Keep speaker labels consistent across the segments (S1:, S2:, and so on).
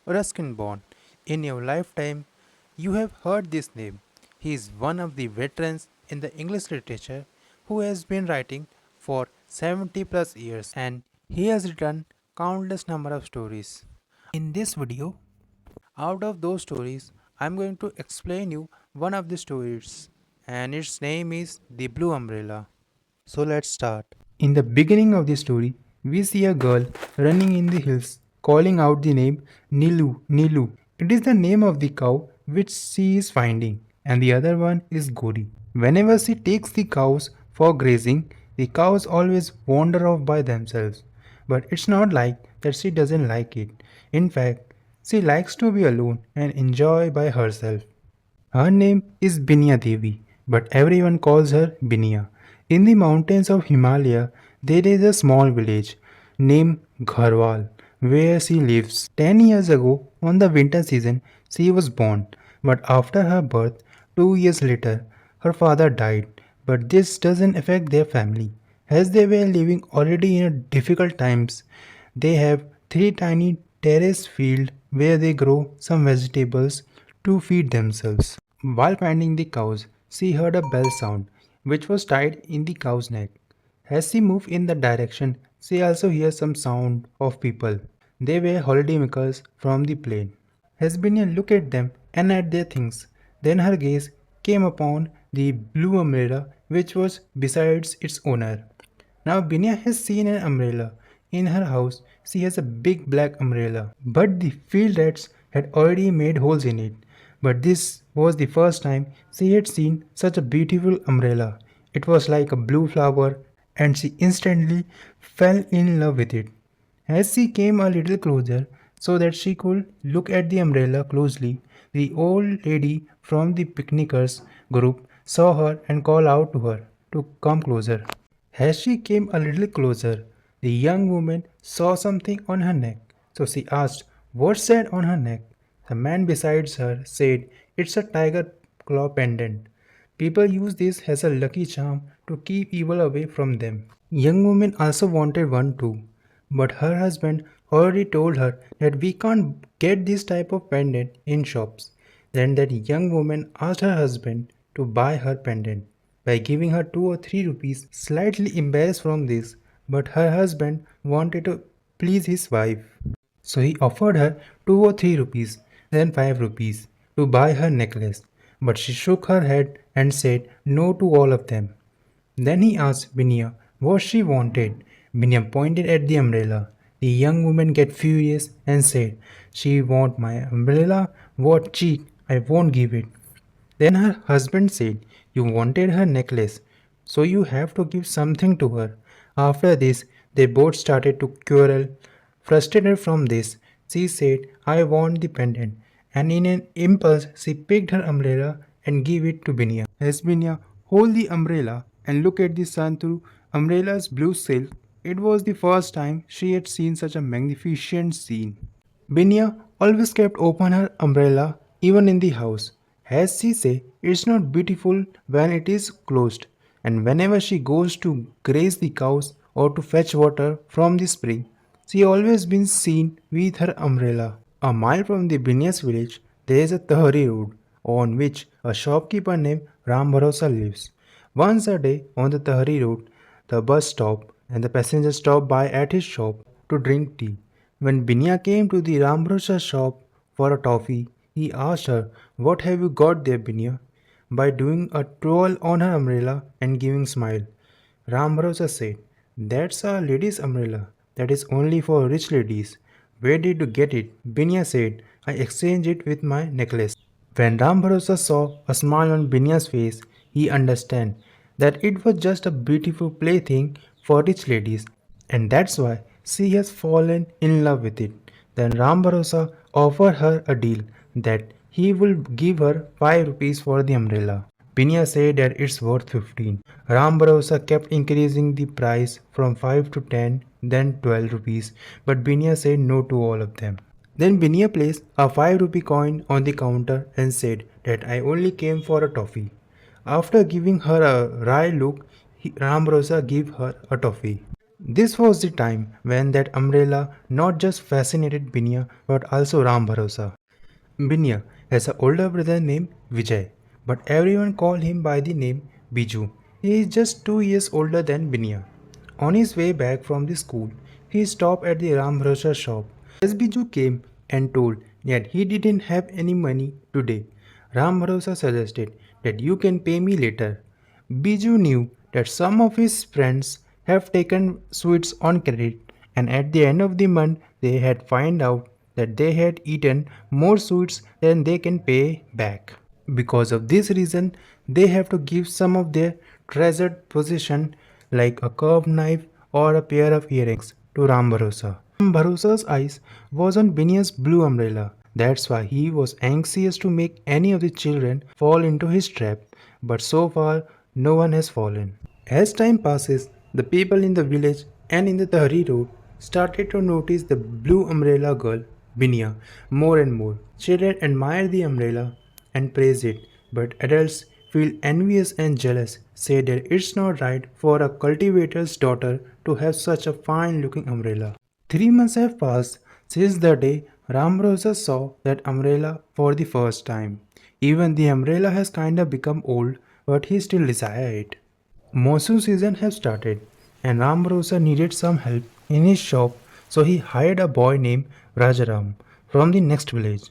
S1: Ruskin born. In your lifetime, you have heard this name. He is one of the veterans in the English literature who has been writing for 70 plus years and he has written countless number of stories. In this video, out of those stories, I'm going to explain you one of the stories and its name is The Blue Umbrella. So let's start. In the beginning of the story, we see a girl running in the hills calling out the name Nilu, Nilu. It is the name of the cow which she is finding, and the other one is Gori. Whenever she takes the cows for grazing, the cows always wander off by themselves. But it's not like that she doesn't like it. In fact, she likes to be alone and enjoy by herself. Her name is Binya Devi, but everyone calls her Binya. In the mountains of Himalaya, there is a small village named Gharwal where she lives. 10 years ago, on the winter season, she was born, but after her birth, 2 years later, her father died. But this doesn't affect their family, as they were living already in a difficult times. They have three tiny terrace fields where they grow some vegetables to feed themselves. While finding the cows, she heard a bell sound, which was tied in the cow's neck. As she moved in that direction, she also heard some sound of people. They were holidaymakers from the plain. Hasbinia looked at them and at their things. Then her gaze came upon the blue umbrella which was beside its owner. Now Binia has seen an umbrella. In her house, she has a big black umbrella. But the field rats had already made holes in it. But this was the first time she had seen such a beautiful umbrella. It was like a blue flower and she instantly fell in love with it. As she came a little closer so that she could look at the umbrella closely, the old lady from the picnickers group saw her and called out to her to come closer. As she came a little closer, the young woman saw something on her neck. So she asked, "What's that on her neck?" The man beside her said, "It's a tiger claw pendant. People use this as a lucky charm to keep evil away from them." Young woman also wanted one too, but her husband already told her that we can't get this type of pendant in shops. Then that young woman asked her husband to buy her pendant by giving her 2 or 3 rupees, slightly embarrassed from this, but her husband wanted to please his wife. So he offered her 2 or 3 rupees, then 5 rupees to buy her necklace. But she shook her head and said no to all of them. Then he asked Binia what she wanted. Binia pointed at the umbrella. The young woman get furious and said, "She want my umbrella? What cheek! I won't give it." Then her husband said, "You wanted her necklace, so you have to give something to her." After this, they both started to quarrel. Frustrated from this, she said, "I want the pendant." And in an impulse, she picked her umbrella and gave it to Binia. As Binia hold the umbrella and look at the sun through umbrella's blue silk, it was the first time she had seen such a magnificent scene. Binia always kept open her umbrella even in the house. As she say, it's not beautiful when it is closed. And whenever she goes to graze the cows or to fetch water from the spring, she always been seen with her umbrella. A mile from the Binias village, there is a Tahari road on which a shopkeeper named Ram Bharosa lives. Once a day on the Tahari road, the bus stopped and the passengers stopped by at his shop to drink tea. When Binia came to the Ram Bharosa shop for a toffee, he asked her, "What have you got there, Binia?" By doing a twirl on her umbrella and giving smile. Ram Bharosa said, "That's a lady's umbrella. That is only for rich ladies. Where did you get it?" Binya said, "I exchanged it with my necklace." When Ram Bharosa saw a smile on Binya's face, he understood that it was just a beautiful plaything for rich ladies, and that's why she has fallen in love with it. Then Ram Bharosa offered her a deal that he will give her 5 rupees for the umbrella. Binya said that it's worth 15. Ram Bharosa kept increasing the price from 5 to 10, then 12 rupees, but Binya said no to all of them. Then Binya placed a 5 rupee coin on the counter and said that I only came for a toffee. After giving her a wry look, Ram Bharosa gave her a toffee. This was the time when that umbrella not just fascinated Binya but also Ram Bharosa. Binya has an older brother named Vijay, but everyone called him by the name Biju. He is just 2 years older than Binya. On his way back from the school, he stopped at the Ram Bharosa shop. As Biju came and told that he didn't have any money today, Ram Bharosa suggested that you can pay me later. Biju knew that some of his friends have taken sweets on credit, and at the end of the month they had found out that they had eaten more sweets than they can pay back. Because of this reason, they have to give some of their treasured possession like a curved knife or a pair of earrings to Ram Bharosa. Ram Bharosa's eyes was on Binya's blue umbrella. That's why he was anxious to make any of the children fall into his trap. But so far, no one has fallen. As time passes, the people in the village and in the Tahri road started to notice the blue umbrella girl, Binya, more and more. Children admire the umbrella and praise it, but adults feel envious and jealous, say that it's not right for a cultivator's daughter to have such a fine looking umbrella. 3 months have passed since the day Ramrosa saw that umbrella for the first time. Even the umbrella has kinda become old, but he still desires it. Monsoon season has started, and Ramrosa needed some help in his shop, so he hired a boy named Rajaram from the next village.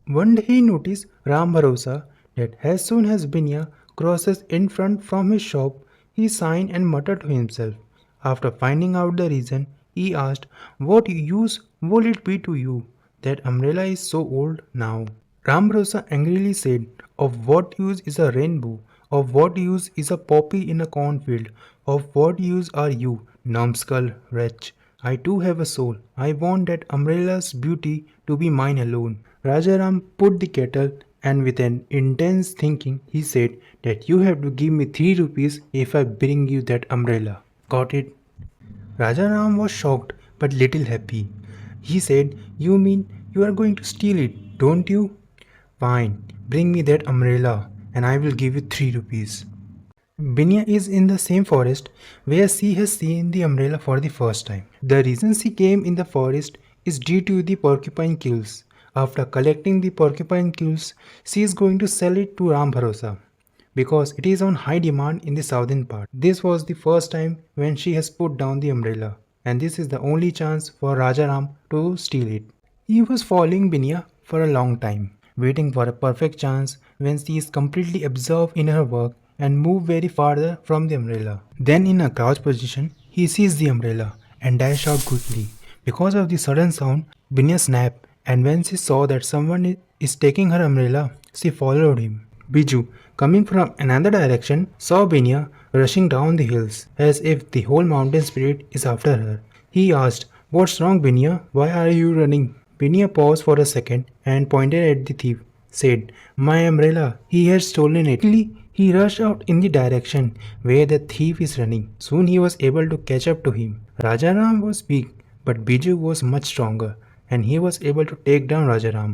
S1: One day he noticed Ram Bharosa that as soon as Binya crosses in front from his shop, he sighed and muttered to himself. After finding out the reason, he asked, "What use will it be to you? That umbrella is so old now." Ram Bharosa angrily said, "Of what use is a rainbow? Of what use is a poppy in a cornfield? Of what use are you, numbskull wretch? I too have a soul. I want that umbrella's beauty to be mine alone." Rajaram put the kettle and with an intense thinking he said that you have to give me 3 rupees if I bring you that umbrella. Got it? Rajaram was shocked but little happy. He said, "You mean you are going to steal it, don't you? Fine, bring me that umbrella and I will give you 3 rupees." Binya is in the same forest where she has seen the umbrella for the first time. The reason she came in the forest is due to the porcupine quills. After collecting the porcupine quills, she is going to sell it to Ram Bharosa because it is on high demand in the southern part. This was the first time when she has put down the umbrella, and this is the only chance for Rajaram to steal it. He was following Binya for a long time, waiting for a perfect chance when she is completely absorbed in her work and move very farther from the umbrella. Then in a crouch position, he sees the umbrella and dash out quickly. Because of the sudden sound, Binya snapped, and when she saw that someone is taking her umbrella, she followed him. Biju, coming from another direction, saw Binya rushing down the hills as if the whole mountain spirit is after her. He asked, "What's wrong, Binya? Why are you running?" Binya paused for a second and pointed at the thief, said, "My umbrella, he has stolen it." Quickly, he rushed out in the direction where the thief is running. Soon he was able to catch up to him. Rajaram was big, but Biju was much stronger, and he was able to take down Rajaram.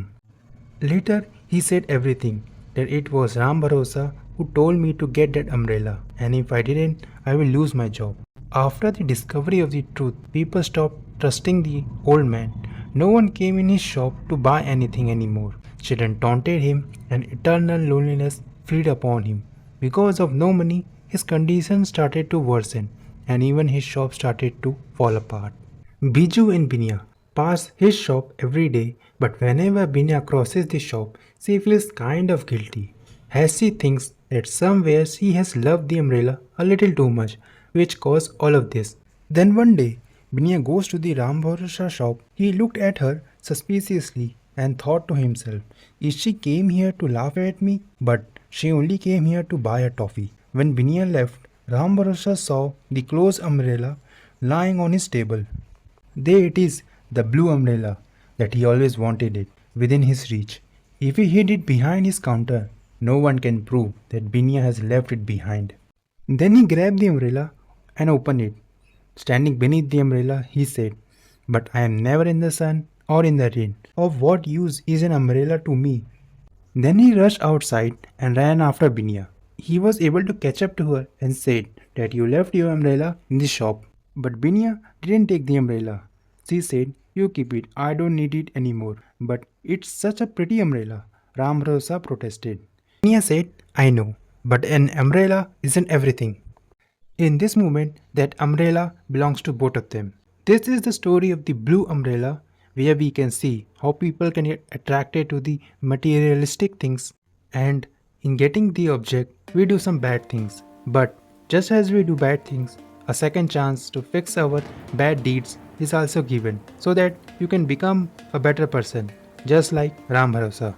S1: Later, he said everything, that it was Ram Bharosa who told me to get that umbrella, and if I didn't, I will lose my job. After the discovery of the truth, people stopped trusting the old man. No one came in his shop to buy anything anymore. Children taunted him, and eternal loneliness fell upon him. Because of no money, his condition started to worsen, and even his shop started to fall apart. Biju and Binya pass his shop every day, but whenever Binya crosses the shop, she feels kind of guilty, as she thinks that somewhere she has loved the umbrella a little too much, which caused all of this. Then one day, Binya goes to the Ram Bharosa shop. He looked at her suspiciously and thought to himself, "Is she came here to laugh at me? But she only came here to buy a toffee." When Binya left, Ram Bharosa saw the closed umbrella lying on his table. There it is, the blue umbrella that he always wanted it, within his reach. If he hid it behind his counter, no one can prove that Binya has left it behind. Then he grabbed the umbrella and opened it. Standing beneath the umbrella, he said, "But I am never in the sun or in the rain. Of what use is an umbrella to me?" Then he rushed outside and ran after Binya. He was able to catch up to her and said that you left your umbrella in the shop.
S2: But Binia didn't take the umbrella. She said, "You keep it, I don't need it anymore." "But it's such a pretty umbrella," Ram Rosa protested.
S1: Binia said, I know, but an umbrella isn't everything. In this moment, that umbrella belongs to both of them. This is the story of the blue umbrella, where we can see how people can get attracted to the materialistic things, and in getting the object, we do some bad things. But just as we do bad things, a second chance to fix our bad deeds is also given so that you can become a better person, just like Ram Bharosa.